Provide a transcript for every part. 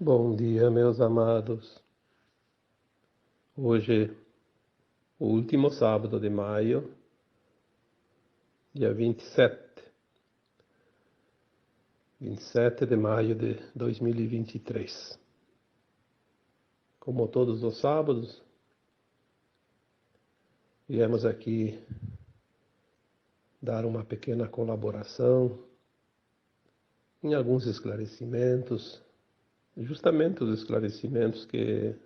Bom dia, meus amados. Hoje, o último sábado de maio, dia 27 de maio de 2023. Como todos os sábados, viemos aqui dar uma pequena colaboração em alguns esclarecimentos, justamente os esclarecimentos que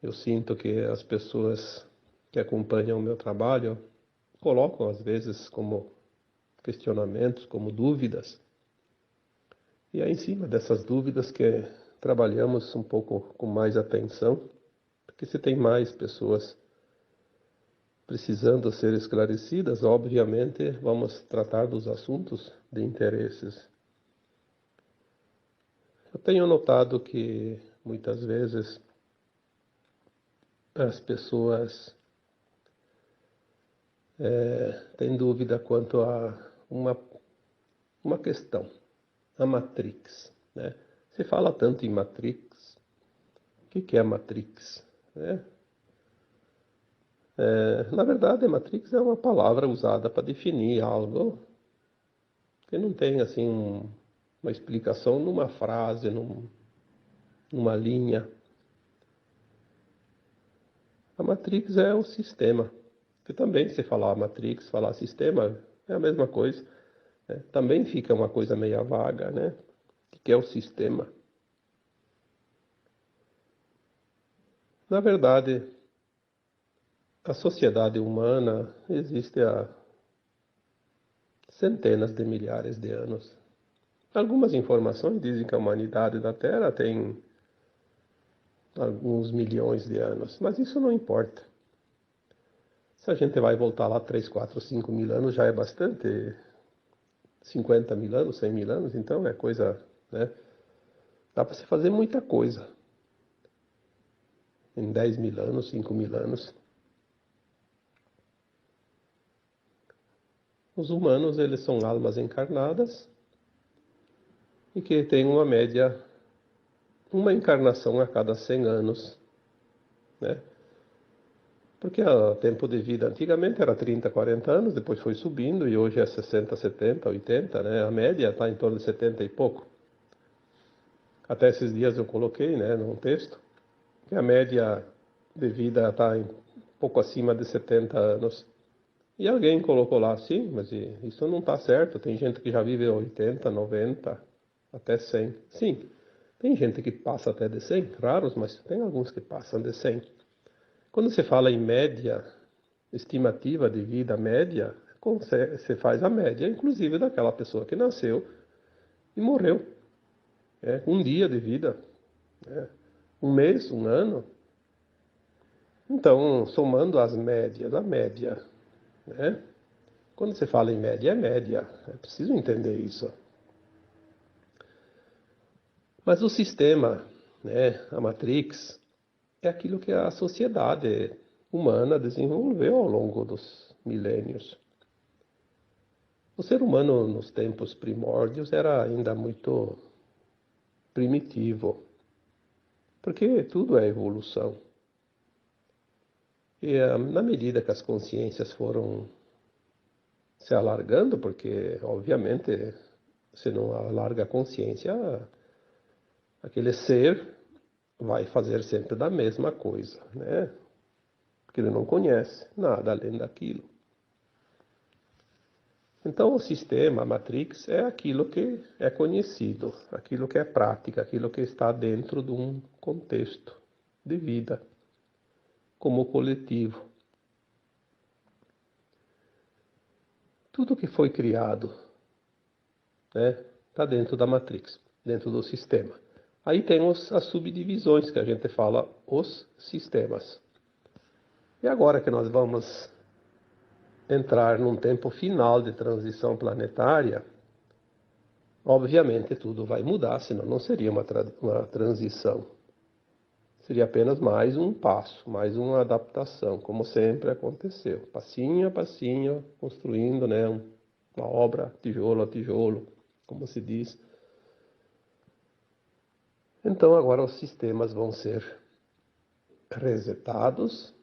eu sinto que as pessoas que acompanham o meu trabalho colocam às vezes como questionamentos, como dúvidas. E é em cima dessas dúvidas que trabalhamos um pouco com mais atenção, porque se tem mais pessoas precisando ser esclarecidas, obviamente vamos tratar dos assuntos de interesses. Eu tenho notado que muitas vezes as pessoas têm dúvida quanto a uma questão, a Matrix, né? Se fala tanto em Matrix, o que é a Matrix, né? Na verdade, a Matrix é uma palavra usada para definir algo que não tem assim uma explicação numa frase, numa linha. A Matrix é o sistema, que também se falar Matrix, falar sistema, é a mesma coisa, né? Também fica uma coisa meio vaga, né? O que é o sistema? Na verdade, a sociedade humana existe há centenas de milhares de anos. Algumas informações dizem que a humanidade da Terra tem alguns milhões de anos, mas isso não importa. Se a gente vai voltar lá 3, 4, 5 mil anos, já é bastante. 50 mil anos, 100 mil anos, então é coisa, né? Dá para se fazer muita coisa em 10 mil anos, 5 mil anos. Os humanos, eles são almas encarnadas e que têm uma média, uma encarnação a cada 100 anos, né? Porque o tempo de vida antigamente era 30, 40 anos, depois foi subindo e hoje é 60, 70, 80, né? A média está em torno de 70 e pouco. Até esses dias eu coloquei, né, num texto, que a média de vida está em pouco acima de 70 anos. E alguém colocou lá, sim, mas isso não está certo. Tem gente que já vive 80, 90, até 100. Sim, tem gente que passa até de 100, raros, mas tem alguns que passam de 100. Quando se fala em média, estimativa de vida média, você faz a média, inclusive daquela pessoa que nasceu e morreu. Um dia de vida, um mês, um ano. Então, somando as médias, a média, né? Quando você fala em média, é média. É preciso entender isso. Mas o sistema, né, a Matrix, é aquilo que a sociedade humana desenvolveu ao longo dos milênios. O ser humano, nos tempos primórdios, era ainda muito primitivo, porque tudo é evolução. E na medida que as consciências foram se alargando, porque, obviamente, se não alarga a consciência, aquele ser vai fazer sempre da mesma coisa, né? Porque ele não conhece nada além daquilo. Então, o sistema, a Matrix, é aquilo que é conhecido, aquilo que é prática, aquilo que está dentro de um contexto de vida, como coletivo. Tudo que foi criado, né, está dentro da Matrix, dentro do sistema. Aí tem as subdivisões que a gente fala, os sistemas. E agora que nós vamos entrar num tempo final de transição planetária, obviamente tudo vai mudar, senão não seria uma transição. Seria apenas mais um passo, mais uma adaptação, como sempre aconteceu. Passinho a passinho, construindo, né, uma obra, tijolo a tijolo, como se diz. Então agora os sistemas vão ser resetados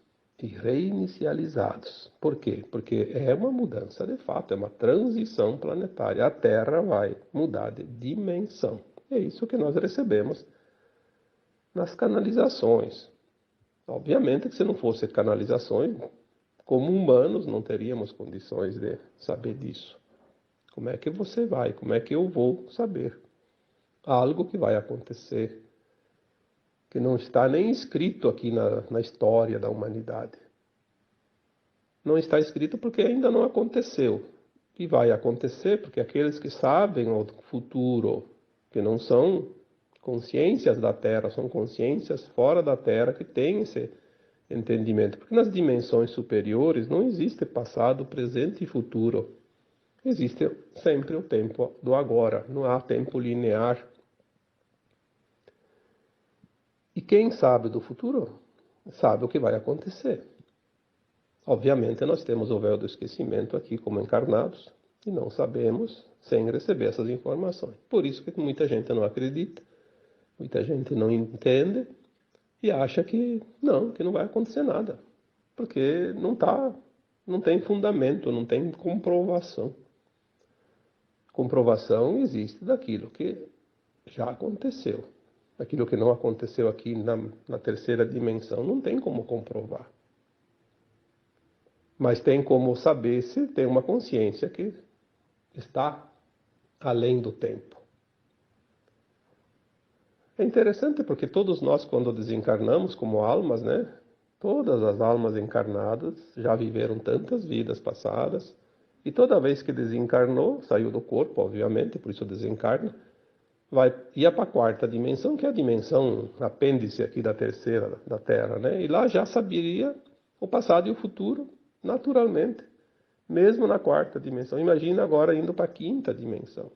e reinicializados. Por quê? Porque é uma mudança de fato, é uma transição planetária. A Terra vai mudar de dimensão. É isso que nós recebemos nas canalizações. Obviamente que se não fosse canalizações, como humanos não teríamos condições de saber disso. Como é que você vai? Como é que eu vou saber? Algo que vai acontecer, que não está nem escrito aqui na história da humanidade. Não está escrito porque ainda não aconteceu. E vai acontecer porque aqueles que sabem o futuro, que não são consciências da Terra, são consciências fora da Terra que têm esse entendimento. Porque nas dimensões superiores não existe passado, presente e futuro. Existe sempre o tempo do agora, não há tempo linear. E quem sabe do futuro, sabe o que vai acontecer. Obviamente, nós temos o véu do esquecimento aqui como encarnados e não sabemos sem receber essas informações. Por isso que muita gente não acredita, muita gente não entende e acha que não vai acontecer nada, porque não tem fundamento, não tem comprovação. Comprovação existe daquilo que já aconteceu. Aquilo que não aconteceu aqui na terceira dimensão não tem como comprovar. Mas tem como saber se tem uma consciência que está além do tempo. É interessante porque todos nós, quando desencarnamos como almas, né? Todas as almas encarnadas já viveram tantas vidas passadas, e toda vez que desencarnou, saiu do corpo, obviamente, por isso desencarna, ia para a quarta dimensão, que é a dimensão apêndice aqui da terceira, da Terra, né? E lá já saberia o passado e o futuro, naturalmente, mesmo na quarta dimensão. Imagina agora indo para a quinta dimensão.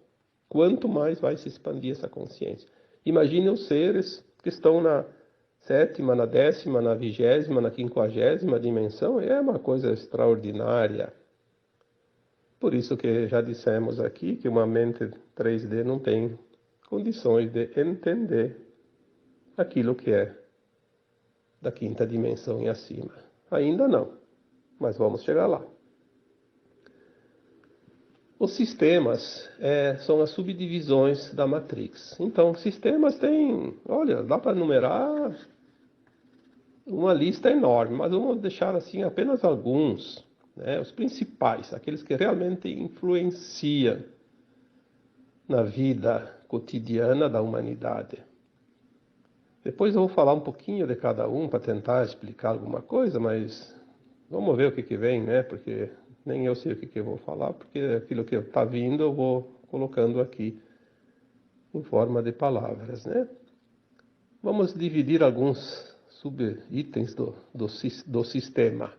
Quanto mais vai se expandir essa consciência. Imagine os seres que estão na sétima, na décima, na vigésima, na quinquagésima dimensão. É uma coisa extraordinária. Por isso que já dissemos aqui que uma mente 3D não tem condições de entender aquilo que é da quinta dimensão e acima. Ainda não, mas vamos chegar lá. Os sistemas são as subdivisões da Matrix. Então, sistemas têm, olha, dá para numerar uma lista enorme, mas vamos deixar assim apenas alguns, né, os principais, aqueles que realmente influenciam na vida cotidiana da humanidade. Depois eu vou falar um pouquinho de cada um para tentar explicar alguma coisa, mas vamos ver o que vem, né? Porque nem eu sei o que eu vou falar, porque aquilo que está vindo eu vou colocando aqui em forma de palavras, né? Vamos dividir alguns subitens do sistema.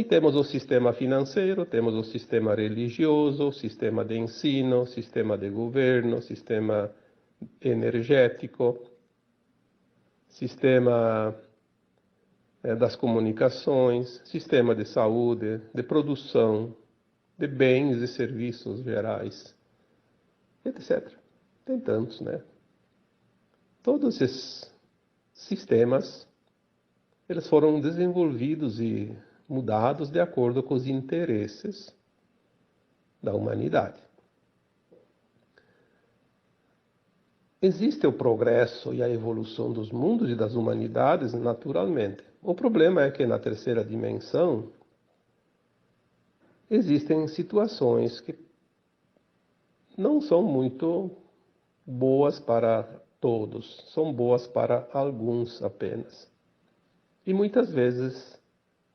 Temos o sistema financeiro, temos o sistema religioso, o sistema de ensino, o sistema de governo, o sistema energético, sistema das comunicações, sistema de saúde, de produção, de bens e serviços gerais, etc. Tem tantos, né? Todos esses sistemas, eles foram desenvolvidos e mudados de acordo com os interesses da humanidade. Existe o progresso e a evolução dos mundos e das humanidades, naturalmente. O problema é que na terceira dimensão existem situações que não são muito boas para todos, são boas para alguns apenas. E muitas vezes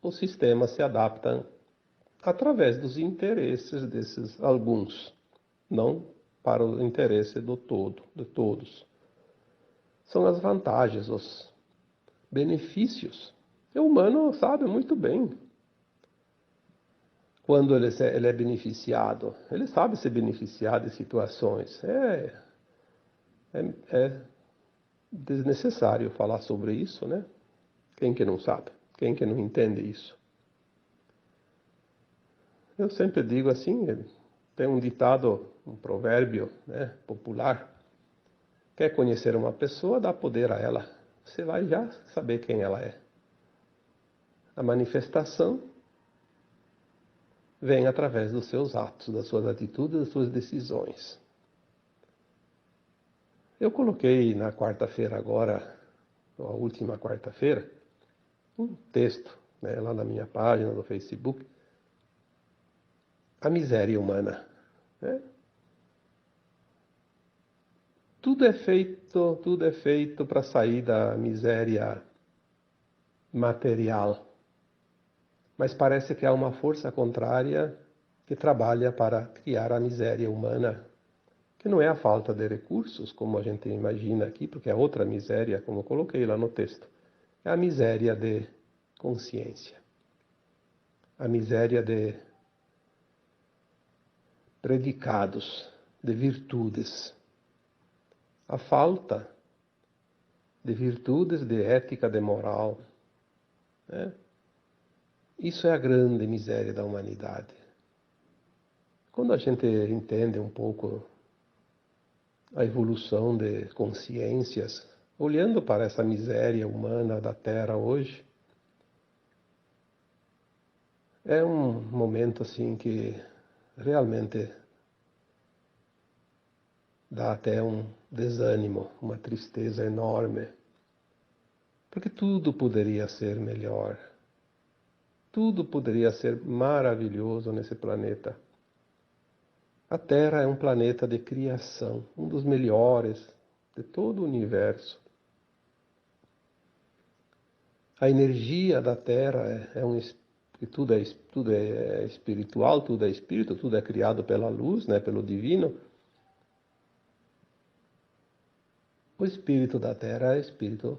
o sistema se adapta através dos interesses desses alguns, não para o interesse do todo, de todos. São as vantagens, os benefícios. O humano sabe muito bem quando ele é beneficiado. Ele sabe se beneficiar de situações. É desnecessário falar sobre isso, né? Quem que não sabe? Quem que não entende isso? Eu sempre digo assim, tem um ditado, um provérbio, né, popular, Quer conhecer uma pessoa, dá poder a ela. Você vai já saber quem ela é. A manifestação vem através dos seus atos, das suas atitudes, das suas decisões. Eu coloquei na quarta-feira agora, a última quarta-feira, um texto, né, lá na minha página do Facebook, a miséria humana. Né? Tudo é feito para sair da miséria material. Mas parece que há uma força contrária que trabalha para criar a miséria humana, que não é a falta de recursos, como a gente imagina aqui, porque é outra miséria, como eu coloquei lá no texto. É a miséria de consciência, a miséria de predicados, de virtudes, a falta de virtudes, de ética, de moral. Né? Isso é a grande miséria da humanidade. Quando a gente entende um pouco a evolução de consciências, olhando para essa miséria humana da Terra hoje, é um momento assim que realmente dá até um desânimo, uma tristeza enorme, porque tudo poderia ser melhor, tudo poderia ser maravilhoso nesse planeta. A Terra é um planeta de criação, um dos melhores de todo o universo. A energia da Terra tudo é espiritual, tudo é espírito, tudo é criado pela luz, né, pelo divino. O espírito da Terra é espírito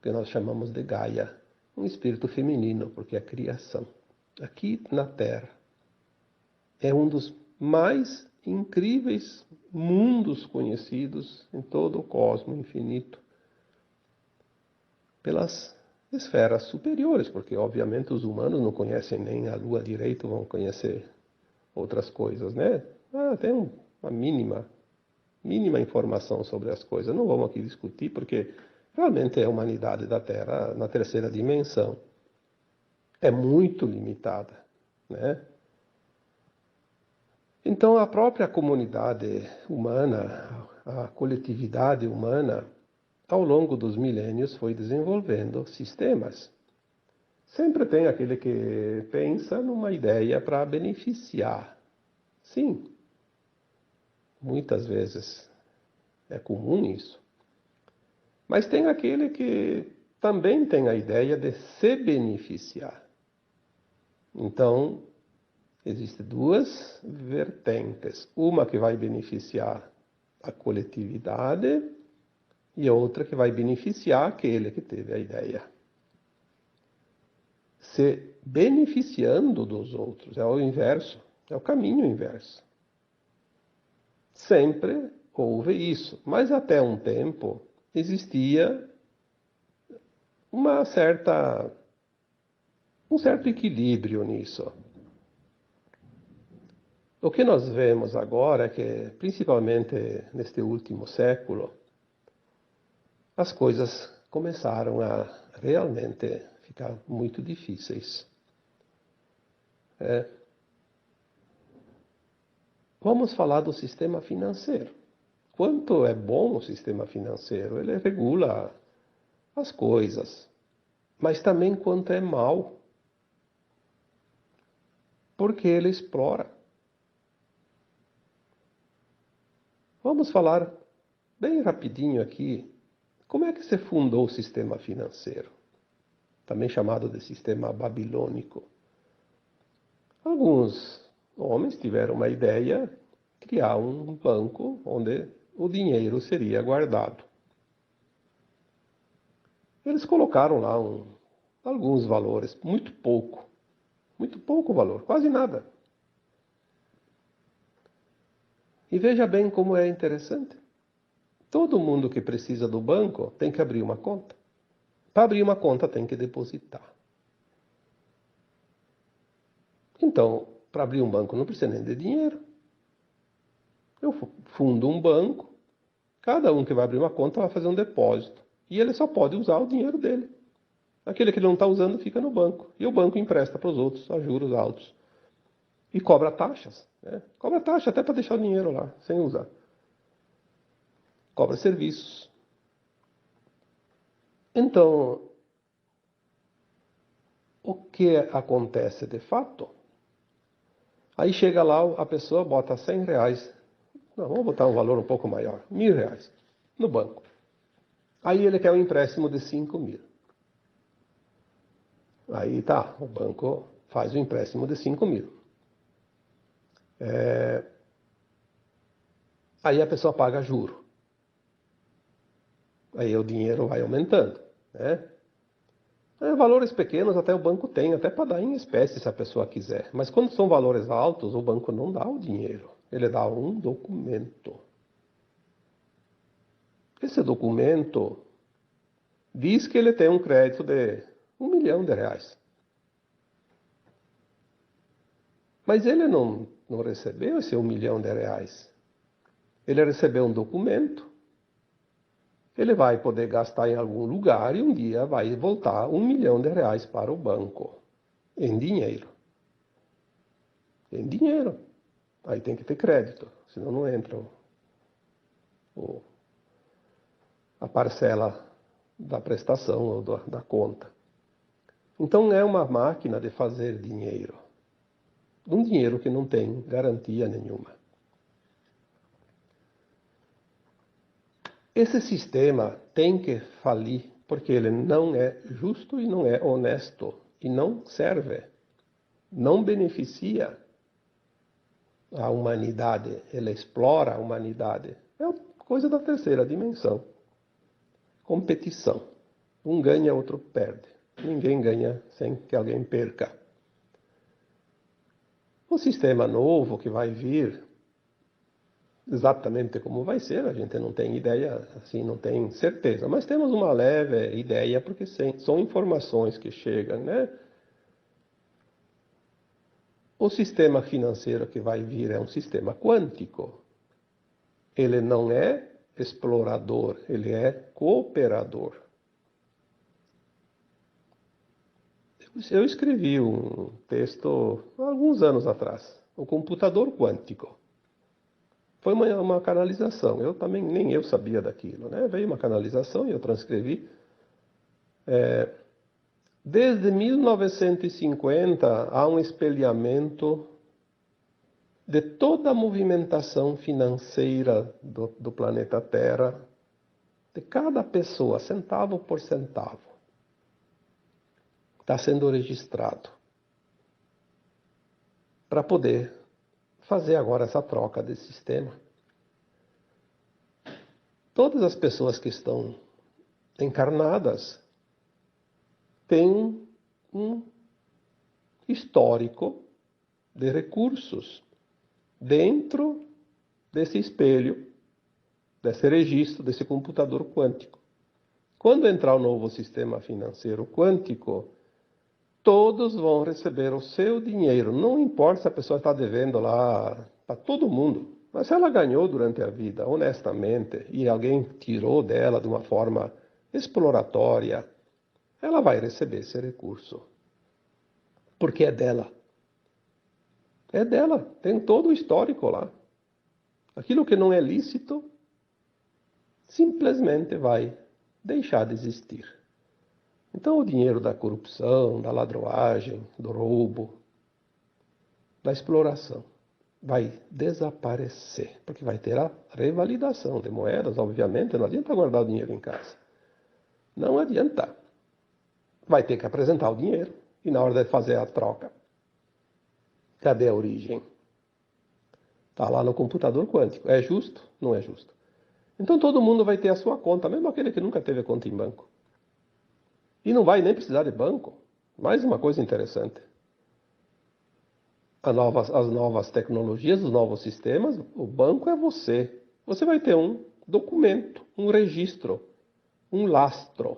que nós chamamos de Gaia, um espírito feminino, porque é criação. Aqui na Terra é um dos mais incríveis mundos conhecidos em todo o cosmos infinito pelas esferas superiores, porque obviamente os humanos não conhecem nem a Lua direito, vão conhecer outras coisas, né? Tem uma mínima informação sobre as coisas. Não vamos aqui discutir, porque realmente a humanidade da Terra, na terceira dimensão, é muito limitada, né? Então, a própria comunidade humana, a coletividade humana, ao longo dos milênios foi desenvolvendo sistemas. Sempre tem aquele que pensa numa ideia para beneficiar. Sim, muitas vezes é comum isso. Mas tem aquele que também tem a ideia de se beneficiar. Então, existem duas vertentes. Uma que vai beneficiar a coletividade e outra que vai beneficiar aquele que teve a ideia. Se beneficiando dos outros, é o inverso, é o caminho inverso. Sempre houve isso, mas até um tempo existia um certo equilíbrio nisso. O que nós vemos agora é que, principalmente neste último século, as coisas começaram a realmente ficar muito difíceis. Vamos falar do sistema financeiro. Quanto é bom o sistema financeiro? Ele regula as coisas, mas também quanto é mal, porque ele explora. Vamos falar bem rapidinho aqui como é que se fundou o sistema financeiro, também chamado de sistema babilônico. Alguns homens tiveram uma ideia de criar um banco onde o dinheiro seria guardado. Eles colocaram lá alguns valores, muito pouco valor, quase nada. E veja bem como é interessante. Todo mundo que precisa do banco tem que abrir uma conta. Para abrir uma conta tem que depositar. Então, para abrir um banco não precisa nem de dinheiro. Eu fundo um banco Cada um que vai abrir uma conta vai fazer um depósito. E ele só pode usar o dinheiro dele. Aquele que ele não está usando fica no banco. E o banco empresta para os outros a juros altos. E cobra taxas. Né? Cobra taxa até para deixar o dinheiro lá, sem usar. Cobra serviços. Então, o que acontece de fato? Aí chega lá, a pessoa bota R$100. Não, vamos botar um valor um pouco maior. R$1.000 no banco. Aí ele quer um empréstimo de 5.000. Aí tá, o banco faz o empréstimo de 5.000. Aí a pessoa paga juro. Aí o dinheiro vai aumentando, né? Valores pequenos até o banco tem, até para dar em espécie se a pessoa quiser. Mas quando são valores altos, o banco não dá o dinheiro. Ele dá um documento. Esse documento diz que ele tem um crédito de R$1.000.000. Mas ele não recebeu esse R$1.000.000. Ele recebeu um documento. Ele vai poder gastar em algum lugar e um dia vai voltar R$1.000.000 para o banco. Em dinheiro. Em dinheiro. Aí tem que ter crédito, senão não entra a parcela da prestação ou da conta. Então é uma máquina de fazer dinheiro. Um dinheiro que não tem garantia nenhuma. Esse sistema tem que falir porque ele não é justo e não é honesto e não serve, não beneficia a humanidade, ele explora a humanidade. É coisa da terceira dimensão. Competição. Um ganha, outro perde. Ninguém ganha sem que alguém perca. O sistema novo que vai vir, exatamente como vai ser, a gente não tem ideia, assim, não tem certeza. Mas temos uma leve ideia, porque são informações que chegam, né? O sistema financeiro que vai vir é um sistema quântico. Ele não é explorador, ele é cooperador. Eu escrevi um texto há alguns anos atrás, o computador quântico. Foi uma canalização, eu também nem eu sabia daquilo, né? Veio uma canalização e eu transcrevi. Desde 1950 há um espelhamento de toda a movimentação financeira do planeta Terra, de cada pessoa, centavo por centavo. Está sendo registrado para poder fazer agora essa troca de sistema. Todas as pessoas que estão encarnadas têm um histórico de recursos dentro desse espelho, desse registro, desse computador quântico. Quando entrar o novo sistema financeiro quântico, todos vão receber o seu dinheiro. Não importa se a pessoa está devendo lá para todo mundo. Mas se ela ganhou durante a vida, honestamente, e alguém tirou dela de uma forma exploratória, ela vai receber esse recurso. Porque é dela. É dela. Tem todo o histórico lá. Aquilo que não é lícito, simplesmente vai deixar de existir. Então o dinheiro da corrupção, da ladroagem, do roubo, da exploração, vai desaparecer, porque vai ter a revalidação de moedas, obviamente, não adianta guardar o dinheiro em casa. Não adianta. Vai ter que apresentar o dinheiro, e na hora de fazer a troca, cadê a origem? Está lá no computador quântico. É justo? Não é justo. Então todo mundo vai ter a sua conta, mesmo aquele que nunca teve conta em banco. E não vai nem precisar de banco. Mais uma coisa interessante. As novas tecnologias, os novos sistemas, o banco é você. Você vai ter um documento, um registro, um lastro.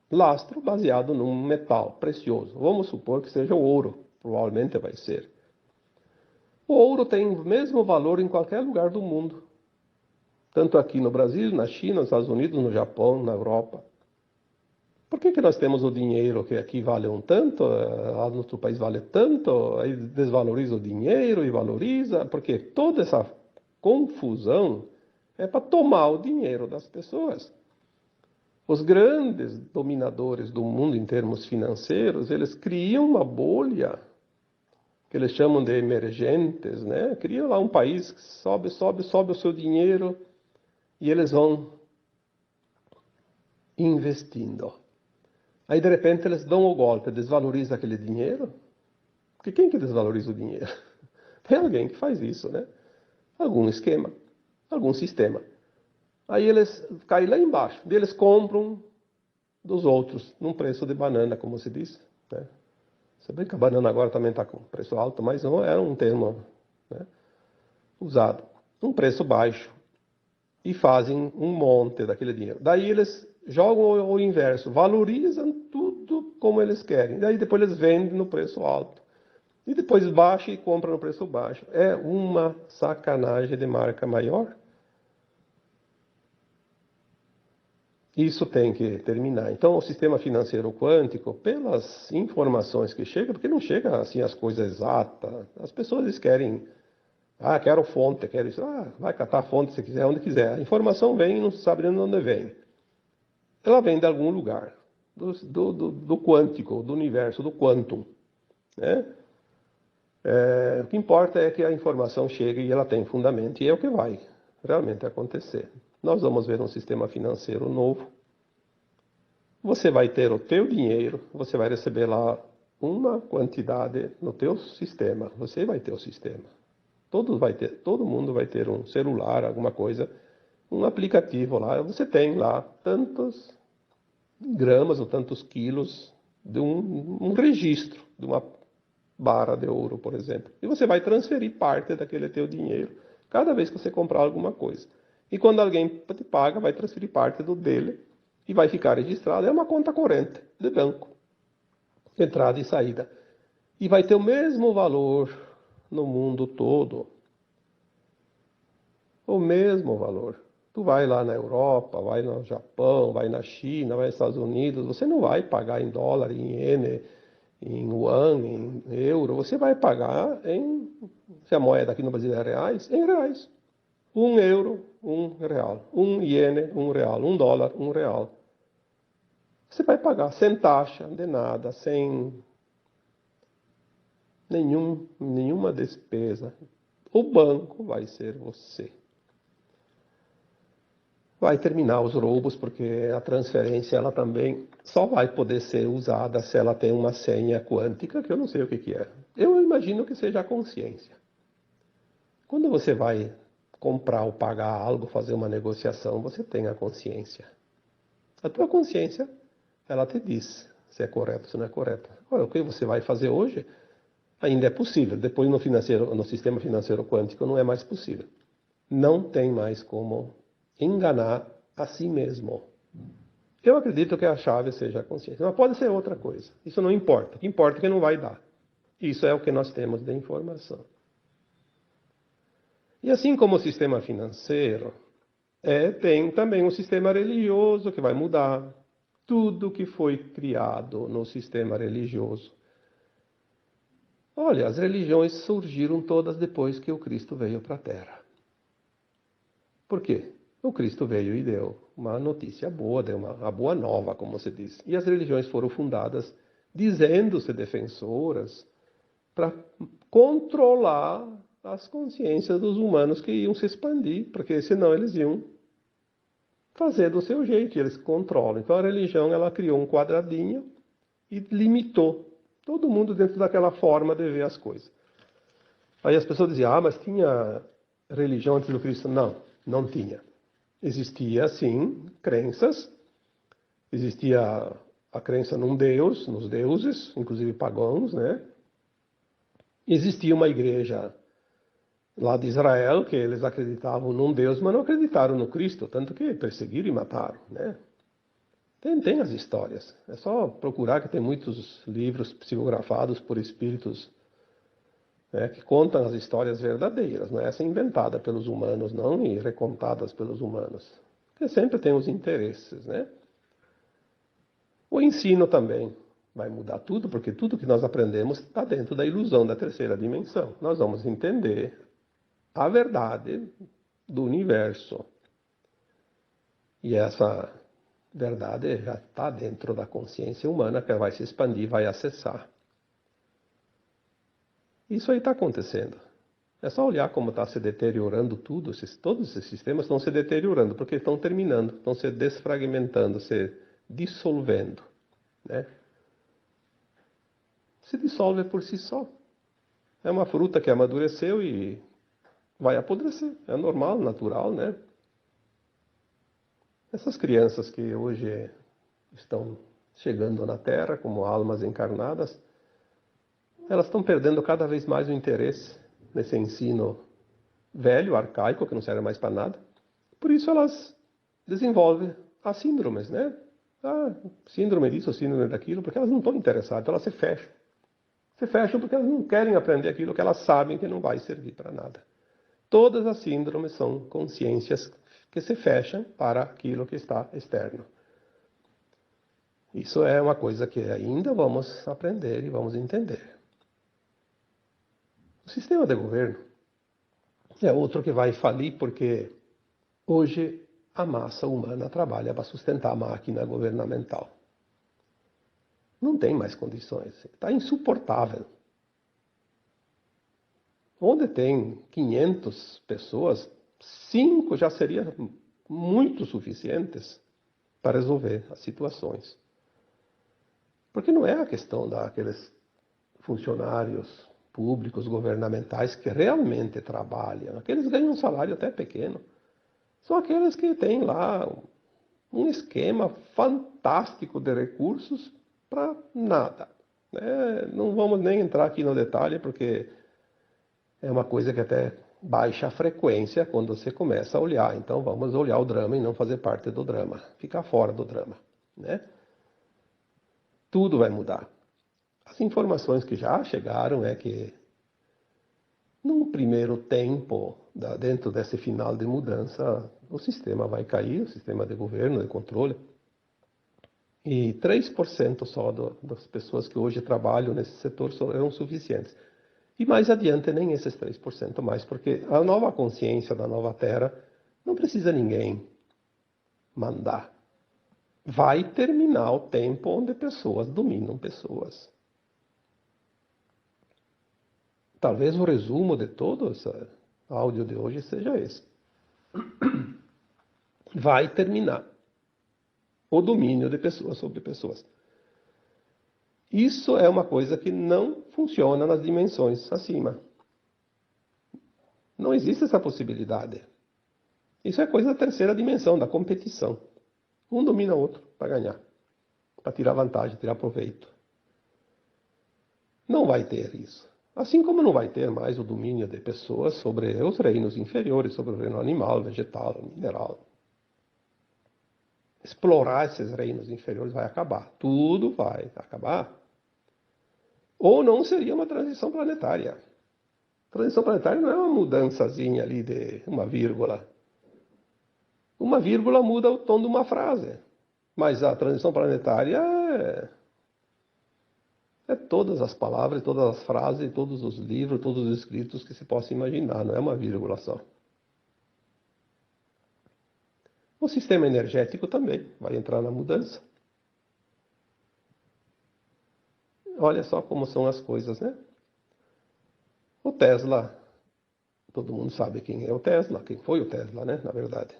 Lastro baseado num metal precioso. Vamos supor que seja o ouro. Provavelmente vai ser. O ouro tem o mesmo valor em qualquer lugar do mundo. Tanto aqui no Brasil, na China, nos Estados Unidos, no Japão, na Europa. Por que nós temos o dinheiro que aqui vale um tanto, lá no outro país vale tanto, aí desvaloriza o dinheiro e valoriza? Porque toda essa confusão é para tomar o dinheiro das pessoas. Os grandes dominadores do mundo em termos financeiros, eles criam uma bolha, que eles chamam de emergentes, né? Criam lá um país que sobe o seu dinheiro e eles vão investindo. Aí, de repente, eles dão o golpe, desvaloriza aquele dinheiro. Porque quem que desvaloriza o dinheiro? Tem alguém que faz isso, né? Algum esquema, algum sistema. Aí eles caem lá embaixo, e eles compram dos outros, num preço de banana, como se diz, né? Se bem que a banana agora também está com preço alto, mas não era um termo, né, usado. Um preço baixo. E fazem um monte daquele dinheiro. Daí eles jogam o inverso, valorizam tudo como eles querem. Daí depois eles vendem no preço alto. E depois baixa e compra no preço baixo. É uma sacanagem de marca maior. Isso tem que terminar. Então, o sistema financeiro quântico, pelas informações que chegam, porque não chega assim as coisas exatas, as pessoas querem, quero fonte, quero isso, vai catar a fonte se quiser, onde quiser. A informação vem e não se sabe de onde vem. Ela vem de algum lugar, do quântico, do universo, do quantum, né? O que importa é que a informação chegue e ela tem fundamento, e é o que vai realmente acontecer. Nós vamos ver um sistema financeiro novo. Você vai ter o teu dinheiro, você vai receber lá uma quantidade no teu sistema. Você vai ter o sistema. Todo mundo vai ter um celular, alguma coisa, um aplicativo lá. Você tem lá tantos gramas ou tantos quilos de um registro, de uma barra de ouro, por exemplo. E você vai transferir parte daquele teu dinheiro cada vez que você comprar alguma coisa. E quando alguém te paga, vai transferir parte do dele e vai ficar registrado. É uma conta corrente de banco, entrada e saída. E vai ter o mesmo valor no mundo todo. O mesmo valor. Tu vai lá na Europa, vai no Japão, vai na China, vai nos Estados Unidos, você não vai pagar em dólar, em iene, em yuan, em euro, você vai pagar se a moeda aqui no Brasil é reais, em reais. 1 euro, 1 real. 1 iene, 1 real. 1 dólar, 1 real. Você vai pagar sem taxa, de nada, sem nenhuma despesa. O banco vai ser você. Vai terminar os roubos, porque a transferência ela também só vai poder ser usada se ela tem uma senha quântica, que eu não sei o que é. Eu imagino que seja a consciência. Quando você vai comprar ou pagar algo, fazer uma negociação, você tem a consciência. A tua consciência, ela te diz se é correto ou se não é correto. Olha, o que você vai fazer hoje ainda é possível. Depois no sistema financeiro quântico não é mais possível. Não tem mais como enganar a si mesmo. Eu acredito que a chave seja a consciência. Mas pode ser outra coisa. Isso não importa. O que importa é que não vai dar. Isso é o que nós temos de informação. E assim como o sistema financeiro, tem também um sistema religioso que vai mudar. Tudo que foi criado no sistema religioso. Olha, as religiões surgiram todas depois que o Cristo veio para a Terra. Por quê? O Cristo veio e deu uma notícia boa, deu uma boa nova, como se diz. E as religiões foram fundadas dizendo-se defensoras para controlar as consciências dos humanos que iam se expandir, porque senão eles iam fazer do seu jeito, e eles controlam. Então a religião ela criou um quadradinho e limitou todo mundo dentro daquela forma de ver as coisas. Aí as pessoas diziam, mas tinha religião antes do Cristo? Não, não tinha. Existia, sim, crenças. Existia a crença num Deus, nos deuses, inclusive pagãos, né? Existia uma igreja lá de Israel, que eles acreditavam num Deus, mas não acreditaram no Cristo, tanto que perseguiram e mataram, né? Tem as histórias. É só procurar que tem muitos livros psicografados por espíritos né, que contam as histórias verdadeiras, não é essa inventada pelos humanos, não, e recontadas pelos humanos. Porque sempre tem os interesses, né? O ensino também vai mudar tudo, porque tudo que nós aprendemos está dentro da ilusão da terceira dimensão. Nós vamos entender a verdade do universo. E essa verdade já está dentro da consciência humana, que vai se expandir, vai acessar. Isso aí está acontecendo. É só olhar como está se deteriorando tudo. Todos esses sistemas estão se deteriorando, porque estão terminando, estão se desfragmentando, se dissolvendo, né? Se dissolve por si só. É uma fruta que amadureceu e vai apodrecer. É normal, natural, né? Essas crianças que hoje estão chegando na Terra como almas encarnadas, elas estão perdendo cada vez mais o interesse nesse ensino velho, arcaico, que não serve mais para nada. Por isso elas desenvolvem as síndromes, né? Ah, síndrome disso, síndrome daquilo, porque elas não estão interessadas, elas se fecham. Se fecham porque elas não querem aprender aquilo que elas sabem que não vai servir para nada. Todas as síndromes são consciências que se fecham para aquilo que está externo. Isso é uma coisa que ainda vamos aprender e vamos entender. O sistema de governo é outro que vai falir porque hoje a massa humana trabalha para sustentar a máquina governamental. Não tem mais condições, está insuportável. Onde tem 500 pessoas, 5 já seriam muito suficientes para resolver as situações. Porque não é a questão daqueles funcionários públicos, governamentais, que realmente trabalham. Aqueles ganham um salário até pequeno. São aqueles que têm lá um esquema fantástico de recursos para nada. Não vamos nem entrar aqui no detalhe, porque é uma coisa que até baixa a frequência quando você começa a olhar. Então vamos olhar o drama e não fazer parte do drama. Ficar fora do drama, né? Tudo vai mudar. As informações que já chegaram é que, num primeiro tempo, dentro desse final de mudança, o sistema vai cair, o sistema de governo, de controle, e 3% só das pessoas que hoje trabalham nesse setor serão suficientes. E mais adiante, nem esses 3% mais, porque a nova consciência da nova Terra não precisa ninguém mandar. Vai terminar o tempo onde pessoas dominam pessoas. Talvez o resumo de todo esse áudio de hoje seja esse. Vai terminar o domínio de pessoas sobre pessoas. Isso é uma coisa que não funciona nas dimensões acima. Não existe essa possibilidade. Isso é coisa da terceira dimensão, da competição. Um domina o outro para ganhar, para tirar vantagem, tirar proveito. Não vai ter isso. Assim como não vai ter mais o domínio de pessoas sobre os reinos inferiores, sobre o reino animal, vegetal, mineral. Explorar esses reinos inferiores vai acabar. Tudo vai acabar. Ou não seria uma transição planetária. Transição planetária não é uma mudançazinha ali de uma vírgula. Uma vírgula muda o tom de uma frase. Mas a transição planetária é todas as palavras, todas as frases, todos os livros, todos os escritos que se possa imaginar. Não é uma vírgula só. O sistema energético também vai entrar na mudança. Olha só como são as coisas, né? O Tesla, todo mundo sabe quem é o Tesla, quem foi o Tesla, né? Na verdade.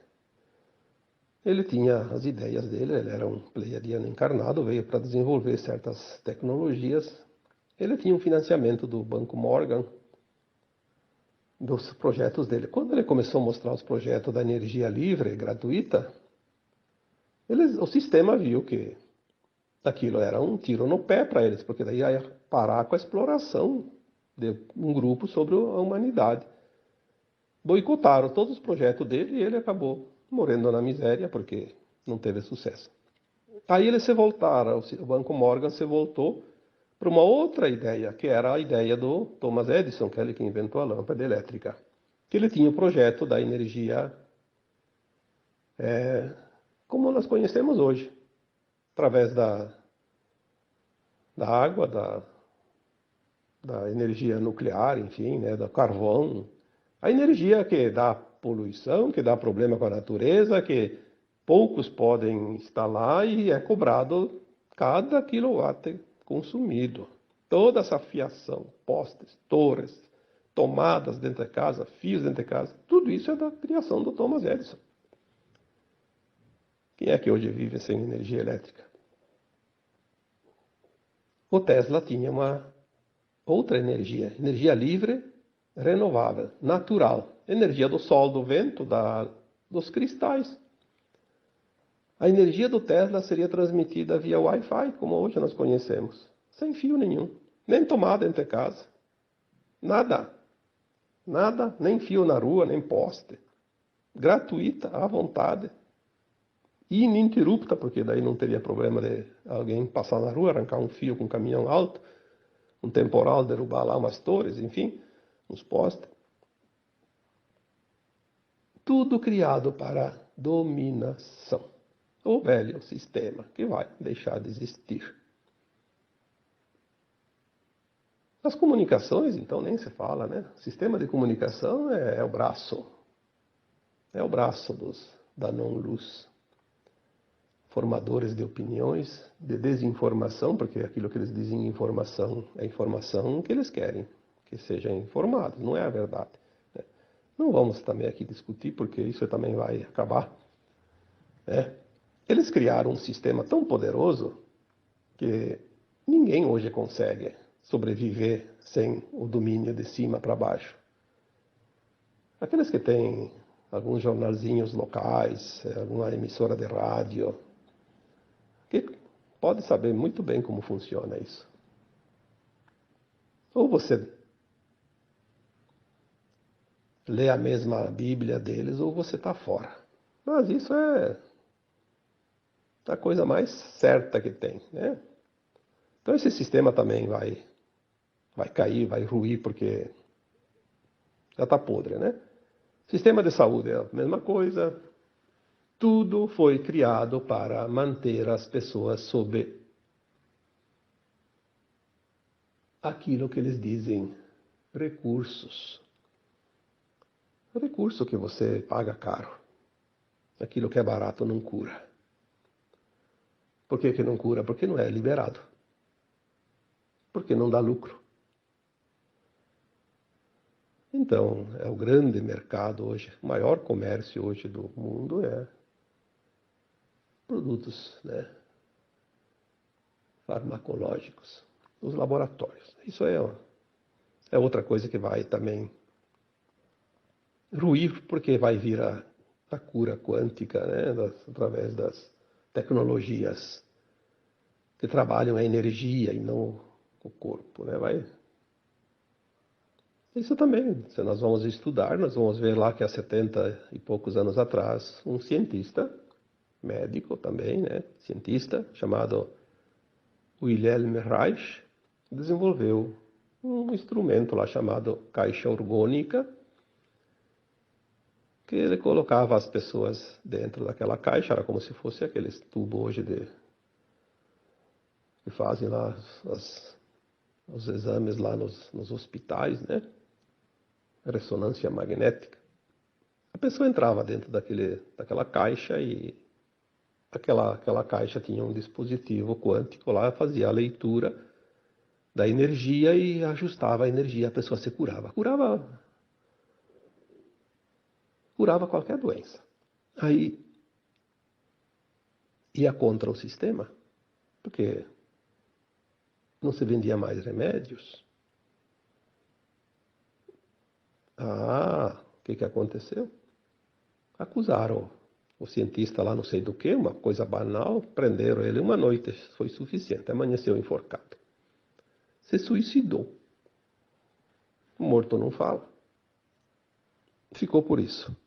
Ele tinha as ideias dele, ele era um pleiadiano encarnado, veio para desenvolver certas tecnologias. Ele tinha um financiamento do Banco Morgan, dos projetos dele. Quando ele começou a mostrar os projetos da energia livre, gratuita, o sistema viu que aquilo era um tiro no pé para eles, porque daí ia parar com a exploração de um grupo sobre a humanidade. Boicotaram todos os projetos dele e ele acabou morrendo na miséria porque não teve sucesso. Aí eles se voltaram, o Banco Morgan se voltou para uma outra ideia, que era a ideia do Thomas Edison, que é ele que inventou a lâmpada elétrica. Que ele tinha o projeto da energia como nós conhecemos hoje, através da água, da energia nuclear, enfim, né, do carvão. A energia que dá poluição, que dá problema com a natureza, que poucos podem instalar e é cobrado cada quilowatt consumido. Toda essa fiação, postes, torres, tomadas dentro de casa, fios dentro de casa, tudo isso é da criação do Thomas Edison. Quem é que hoje vive sem energia elétrica? O Tesla tinha uma outra energia, energia livre, renovável, natural. Energia do sol, do vento, dos cristais. A energia do Tesla seria transmitida via Wi-Fi, como hoje nós conhecemos, sem fio nenhum, nem tomada dentro de casa. Nada, nada, nem fio na rua, nem poste. Gratuita, à vontade. Ininterrupta, porque daí não teria problema de alguém passar na rua, arrancar um fio com um caminhão alto, um temporal, derrubar lá umas torres, enfim, uns postes. Tudo criado para dominação. O velho sistema que vai deixar de existir. As comunicações, então, nem se fala, né? O sistema de comunicação é o braço. É o braço da não-luz. Formadores de opiniões, de desinformação, porque aquilo que eles dizem informação é informação que eles querem que sejam informados, não é a verdade. Né? Não vamos também aqui discutir, porque isso também vai acabar. Né? Eles criaram um sistema tão poderoso que ninguém hoje consegue sobreviver sem o domínio de cima para baixo. Aqueles que têm alguns jornalzinhos locais, alguma emissora de rádio, que pode saber muito bem como funciona isso. Ou você lê a mesma Bíblia deles, ou você está fora. Mas isso é a coisa mais certa que tem, né? Então esse sistema também vai cair, vai ruir, porque já está podre, né? Sistema de saúde é a mesma coisa. Tudo foi criado para manter as pessoas sob aquilo que eles dizem recursos. O recurso que você paga caro. Aquilo que é barato não cura. Por que não cura? Porque não é liberado. Porque não dá lucro. Então, é o grande mercado hoje, o maior comércio hoje do mundo é produtos, né, farmacológicos, os laboratórios. Isso é outra coisa que vai também ruir, porque vai vir a cura quântica, né, através das tecnologias que trabalham a energia e não o corpo, né? Isso também, se nós vamos estudar, nós vamos ver lá que há 70 e poucos anos atrás, um cientista, médico também, né, cientista, chamado Wilhelm Reich, desenvolveu um instrumento lá chamado caixa orgônica, que ele colocava as pessoas dentro daquela caixa, era como se fosse aqueles tubos hoje que fazem lá os exames lá nos hospitais, né? Ressonância magnética. A pessoa entrava dentro daquela caixa e aquela caixa tinha um dispositivo quântico lá, fazia a leitura da energia e ajustava a energia, a pessoa se curava. Curava qualquer doença. Aí ia contra o sistema, porque não se vendia mais remédios. O que aconteceu? Acusaram o cientista lá não sei do que, uma coisa banal, prenderam ele uma noite, foi suficiente, amanheceu enforcado. Se suicidou. O morto não fala. Ficou por isso.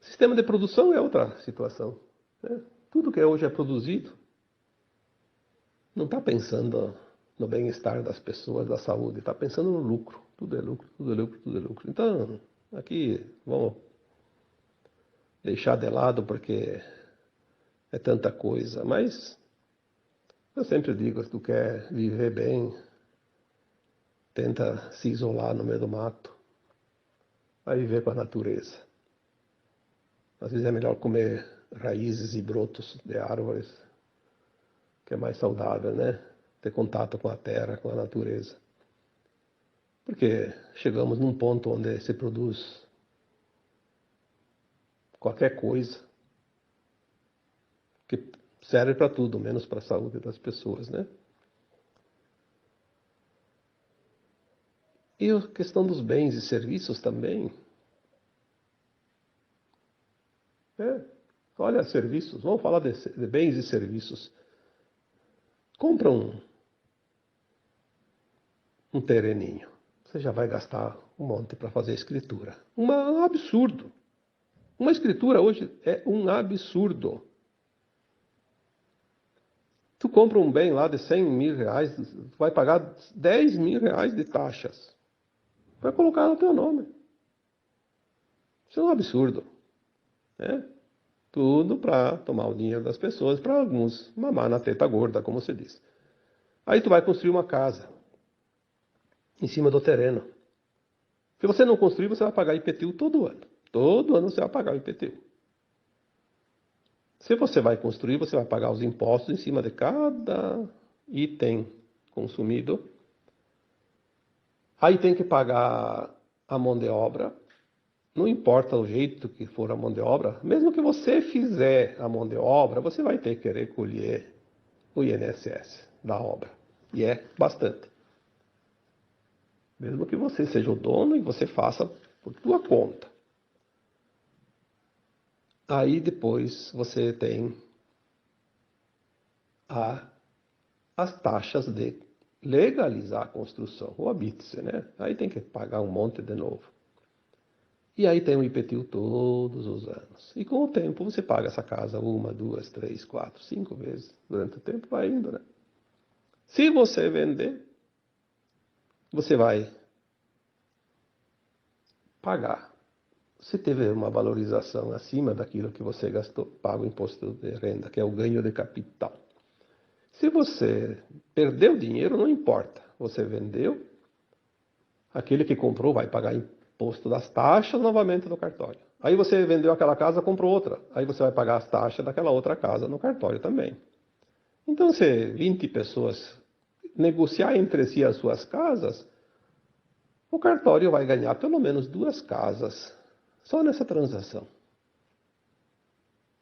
Sistema de produção é outra situação. Né? Tudo que hoje é produzido não está pensando no bem-estar das pessoas, da saúde, está pensando no lucro. Tudo é lucro, tudo é lucro, tudo é lucro. Então, aqui vamos deixar de lado porque é tanta coisa, mas eu sempre digo, se tu quer viver bem, tenta se isolar no meio do mato, vai viver com a natureza. Às vezes é melhor comer raízes e brotos de árvores, que é mais saudável, né? Ter contato com a terra, com a natureza. Porque chegamos num ponto onde se produz qualquer coisa que serve para tudo, menos para a saúde das pessoas, né? E a questão dos bens e serviços também. Olha, serviços, vamos falar de bens e serviços. Compra um terreninho. Você já vai gastar um monte para fazer escritura. Um absurdo. Uma escritura hoje é um absurdo. Tu compra um bem lá de 100 mil reais, tu vai pagar 10 mil reais de taxas. Vai colocar no teu nome. Isso é um absurdo. Né? Tudo para tomar o dinheiro das pessoas, para alguns mamar na teta gorda, como se diz. Aí tu vai construir uma casa em cima do terreno. Se você não construir, você vai pagar IPTU todo ano. Todo ano você vai pagar o IPTU. Se você vai construir, você vai pagar os impostos em cima de cada item consumido. Aí tem que pagar a mão de obra. Não importa o jeito que for a mão de obra, mesmo que você fizer a mão de obra, você vai ter que recolher o INSS da obra. E é bastante. Mesmo que você seja o dono e você faça por tua conta. Aí depois você tem as taxas de legalizar a construção, o habite-se, né? Aí tem que pagar um monte de novo. E aí tem o IPTU todos os anos. E com o tempo você paga essa casa 1, 2, 3, 4, 5 vezes. Durante o tempo vai indo, né? Se você vender, você vai pagar. Se teve uma valorização acima daquilo que você gastou, paga o imposto de renda, que é o ganho de capital. Se você perdeu dinheiro, não importa. Você vendeu, aquele que comprou vai pagar imposto das taxas novamente no cartório. Aí você vendeu aquela casa, comprou outra. Aí você vai pagar as taxas daquela outra casa no cartório também. Então, se 20 pessoas negociar entre si as suas casas, o cartório vai ganhar pelo menos 2 casas só nessa transação.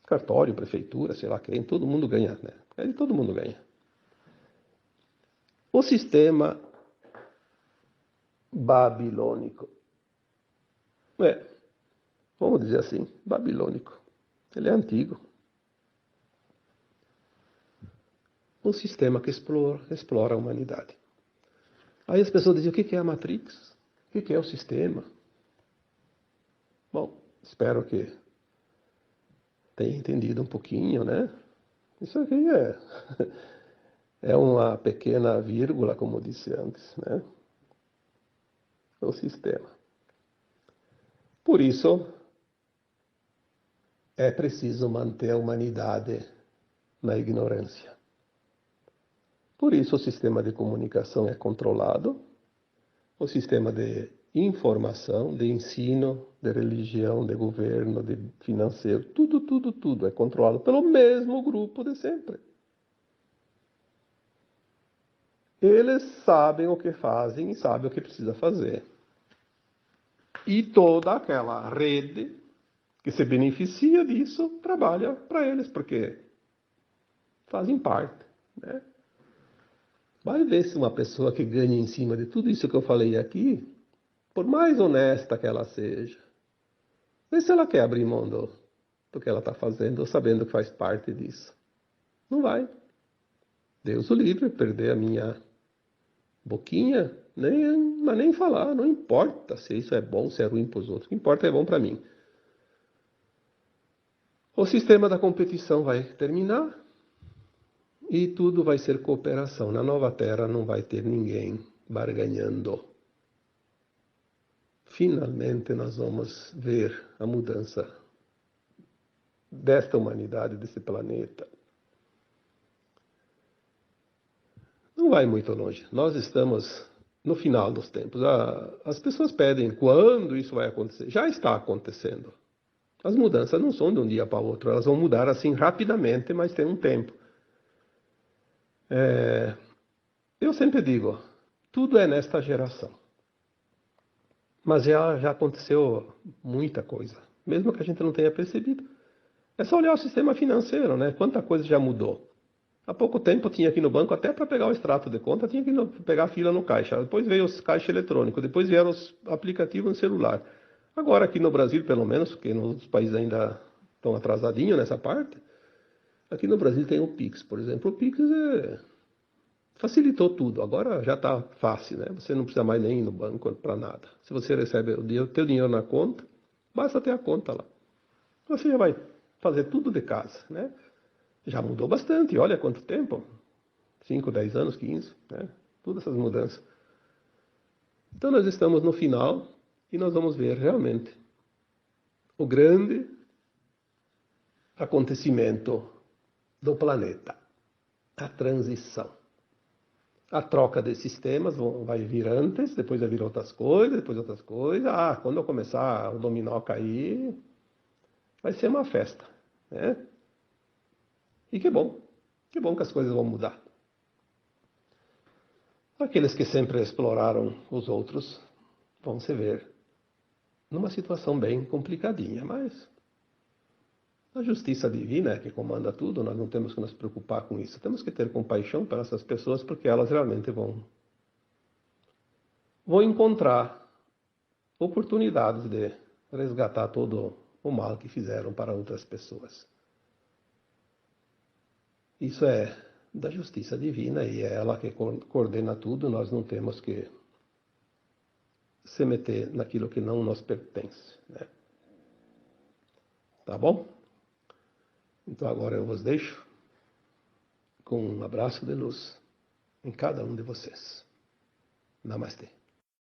Cartório, prefeitura, sei lá quem, todo mundo ganha, né? Aí todo mundo ganha. O sistema babilônico. Vamos dizer assim, babilônico. Ele é antigo. Um sistema que explora a humanidade. Aí as pessoas dizem, o que é a Matrix? O que é o sistema? Bom, espero que tenha entendido um pouquinho, né? Isso aqui é uma pequena vírgula, como disse antes, né? O sistema. Por isso, é preciso manter a humanidade na ignorância. Por isso o sistema de comunicação é controlado, o sistema de informação, de ensino, de religião, de governo, de financeiro, tudo é controlado pelo mesmo grupo de sempre. Eles sabem o que fazem e sabem o que precisa fazer. E toda aquela rede que se beneficia disso trabalha para eles, porque fazem parte, né? Vai ver se uma pessoa que ganha em cima de tudo isso que eu falei aqui, por mais honesta que ela seja, vê se ela quer abrir mão do que ela está fazendo, sabendo que faz parte disso. Não vai. Deus o livre, perder a minha boquinha, mas nem falar, não importa se isso é bom, se é ruim para os outros, o que importa é bom para mim. O sistema da competição vai terminar E tudo vai ser cooperação. Na nova terra não vai ter ninguém barganhando. Finalmente nós vamos ver a mudança desta humanidade, desse planeta. Não vai muito longe. Nós estamos no final dos tempos. As pessoas pedem quando isso vai acontecer. Já está acontecendo. As mudanças não são de um dia para o outro. Elas vão mudar assim rapidamente, mas tem um tempo. Eu sempre digo, tudo é nesta geração. Mas já aconteceu muita coisa, mesmo que a gente não tenha percebido. É só olhar o sistema financeiro, né? Quanta coisa já mudou. Há pouco tempo eu tinha aqui no banco, até para pegar o extrato de conta, tinha que pegar a fila no caixa. Depois veio os caixa eletrônicos, depois vieram os aplicativos no celular. Agora aqui no Brasil, pelo menos, porque nos outros países ainda estão atrasadinhos nessa parte, aqui no Brasil tem o Pix, por exemplo. O Pix facilitou tudo. Agora já está fácil, né? Você não precisa mais nem ir no banco para nada. Se você recebe o teu dinheiro na conta, basta ter a conta lá. Você já vai fazer tudo de casa, né? Já mudou bastante. Olha quanto tempo. 5, 10 anos, 15, né? Todas essas mudanças. Então nós estamos no final e nós vamos ver realmente o grande acontecimento do planeta. A transição. A troca de sistemas vai vir antes, depois vai vir outras coisas, depois outras coisas. Quando eu começar o dominó a cair, vai ser uma festa, né? E que bom que as coisas vão mudar. Aqueles que sempre exploraram os outros vão se ver numa situação bem complicadinha, mas a justiça divina é que comanda tudo, nós não temos que nos preocupar com isso. Temos que ter compaixão para essas pessoas, porque elas realmente vão encontrar oportunidades de resgatar todo o mal que fizeram para outras pessoas. Isso é da justiça divina e é ela que coordena tudo, nós não temos que se meter naquilo que não nos pertence, né? Tá bom? Então agora eu vos deixo com um abraço de luz em cada um de vocês. Namastê.